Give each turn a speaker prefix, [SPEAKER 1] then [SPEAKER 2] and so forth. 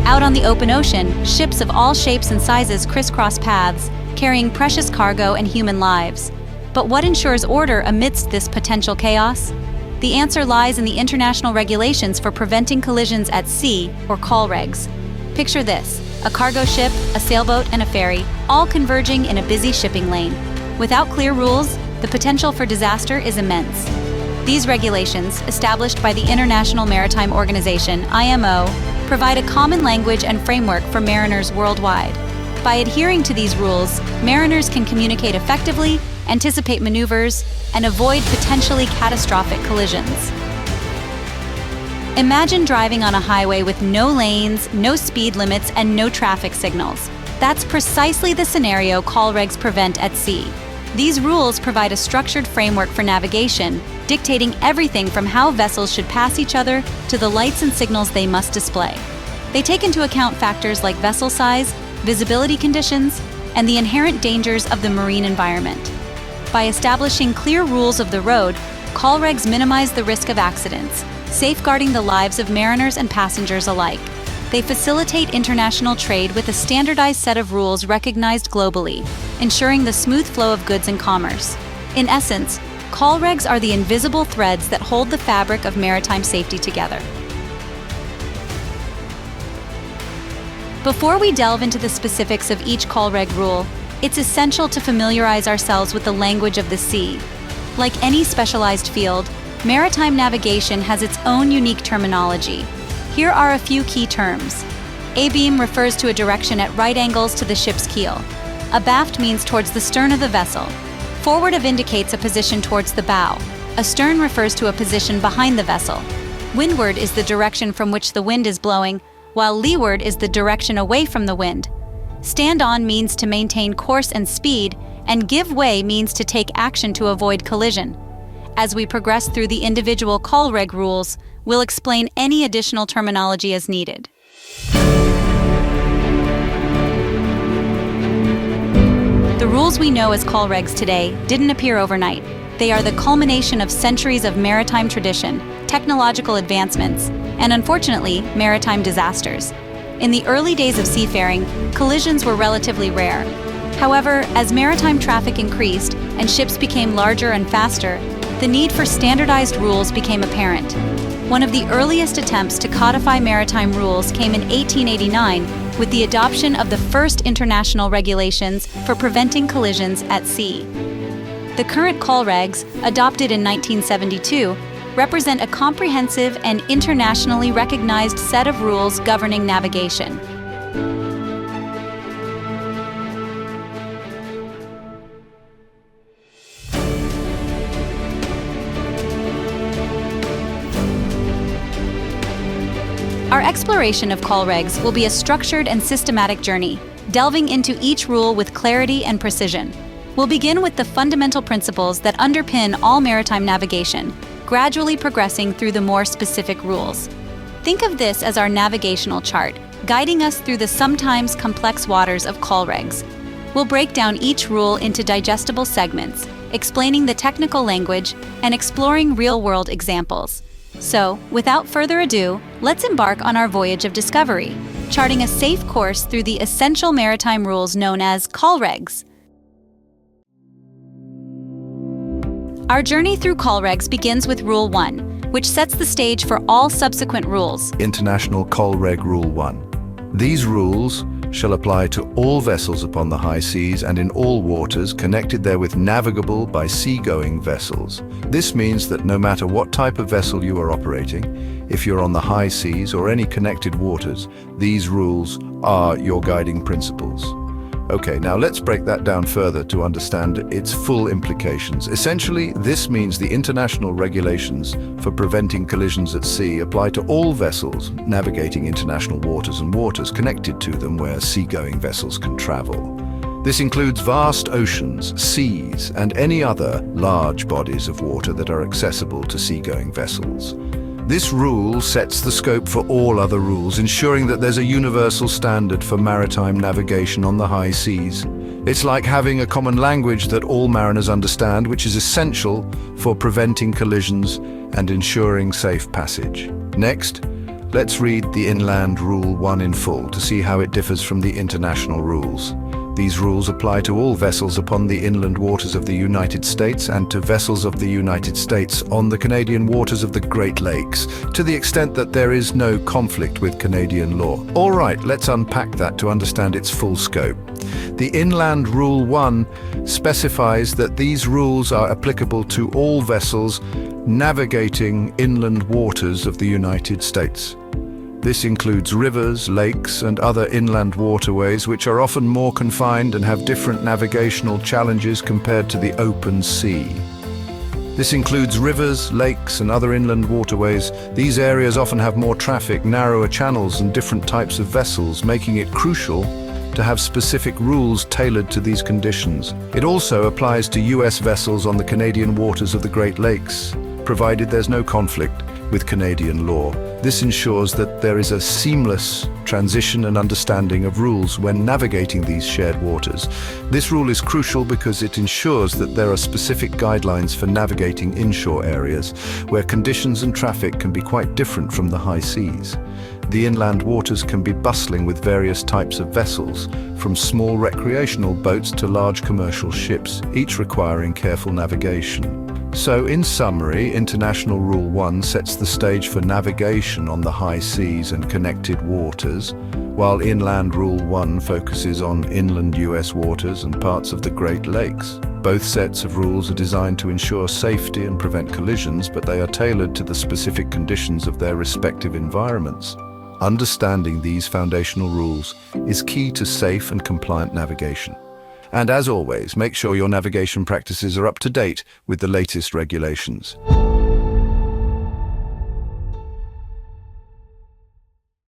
[SPEAKER 1] Out on the open ocean, ships of all shapes and sizes crisscross paths, carrying precious cargo and human lives. But what ensures order amidst this potential chaos? The answer lies in the international regulations for preventing collisions at sea, or COLREGs. Picture this: a cargo ship, a sailboat, and a ferry, all converging in a busy shipping lane. Without clear rules, the potential for disaster is immense. These regulations, established by the International Maritime Organization, IMO, provide a common language and framework for mariners worldwide. By adhering to these rules, mariners can communicate effectively, anticipate maneuvers, and avoid potentially catastrophic collisions. Imagine driving on a highway with no lanes, no speed limits, and no traffic signals. That's precisely the scenario COLREGs prevent at sea. These rules provide a structured framework for navigation, dictating everything from how vessels should pass each other to the lights and signals they must display. They take into account factors like vessel size, visibility conditions, and the inherent dangers of the marine environment. By establishing clear rules of the road, COLREGs minimize the risk of accidents, safeguarding the lives of mariners and passengers alike. They facilitate international trade with a standardized set of rules recognized globally, ensuring the smooth flow of goods and commerce. In essence, COLREGs are the invisible threads that hold the fabric of maritime safety together. Before we delve into the specifics of each COLREG rule, it's essential to familiarize ourselves with the language of the sea. Like any specialized field, maritime navigation has its own unique terminology. Here are a few key terms. Abeam refers to a direction at right angles to the ship's keel. Abaft means towards the stern of the vessel. Forward of indicates a position towards the bow. Astern refers to a position behind the vessel. Windward is the direction from which the wind is blowing, while leeward is the direction away from the wind. Stand on means to maintain course and speed, and give way means to take action to avoid collision. As we progress through the individual COLREG rules, we'll explain any additional terminology as needed. The rules we know as COLREGs today didn't appear overnight. They are the culmination of centuries of maritime tradition, technological advancements, and unfortunately, maritime disasters. In the early days of seafaring, collisions were relatively rare. However, as maritime traffic increased and ships became larger and faster, the need for standardized rules became apparent. One of the earliest attempts to codify maritime rules came in 1889 with the adoption of the first international regulations for preventing collisions at sea. The current COLREGs, adopted in 1972, represent a comprehensive and internationally recognized set of rules governing navigation. Our exploration of COLREGs will be a structured and systematic journey, delving into each rule with clarity and precision. We'll begin with the fundamental principles that underpin all maritime navigation, gradually progressing through the more specific rules. Think of this as our navigational chart, guiding us through the sometimes complex waters of COLREGs. We'll break down each rule into digestible segments, explaining the technical language and exploring real-world examples. So, without further ado, let's embark on our voyage of discovery, charting a safe course through the essential maritime rules known as COLREGs. Our journey through COLREGs begins with Rule 1, which sets the stage for all subsequent rules.
[SPEAKER 2] International COLREG Rule 1. These rules shall apply to all vessels upon the high seas and in all waters connected therewith navigable by seagoing vessels. This means that no matter what type of vessel you are operating, if you're on the high seas or any connected waters, these rules are your guiding principles. Okay, now let's break that down further to understand its full implications. Essentially, this means the international regulations for preventing collisions at sea apply to all vessels navigating international waters and waters connected to them where seagoing vessels can travel. This includes vast oceans, seas, and any other large bodies of water that are accessible to seagoing vessels. This rule sets the scope for all other rules, ensuring that there's a universal standard for maritime navigation on the high seas. It's like having a common language that all mariners understand, which is essential for preventing collisions and ensuring safe passage. Next, Let's read the Inland Rule 1 in full to see how it differs from the international rules. These rules apply to all vessels upon the inland waters of the United States and to vessels of the United States on the Canadian waters of the Great Lakes, to the extent that there is no conflict with Canadian law. All right, let's unpack that to understand its full scope. The Inland Rule 1 specifies that these rules are applicable to all vessels navigating inland waters of the United States. This includes rivers, lakes, and other inland waterways which are often more confined and have different navigational challenges compared to the open sea. This includes rivers, lakes, and other inland waterways. These areas often have more traffic, narrower channels, and different types of vessels, making it crucial to have specific rules tailored to these conditions. It also applies to US vessels on the Canadian waters of the Great Lakes, provided there's no conflict with Canadian law. This ensures that there is a seamless transition and understanding of rules when navigating these shared waters. This rule is crucial because it ensures that there are specific guidelines for navigating inshore areas, where conditions and traffic can be quite different from the high seas. The inland waters can be bustling with various types of vessels, from small recreational boats to large commercial ships, each requiring careful navigation. So, in summary, International Rule 1 sets the stage for navigation on the high seas and connected waters, while Inland Rule 1 focuses on inland US waters and parts of the Great Lakes. Both sets of rules are designed to ensure safety and prevent collisions, but they are tailored to the specific conditions of their respective environments. Understanding these foundational rules is key to safe and compliant navigation. And as always, make sure your navigation practices are up to date with the latest regulations.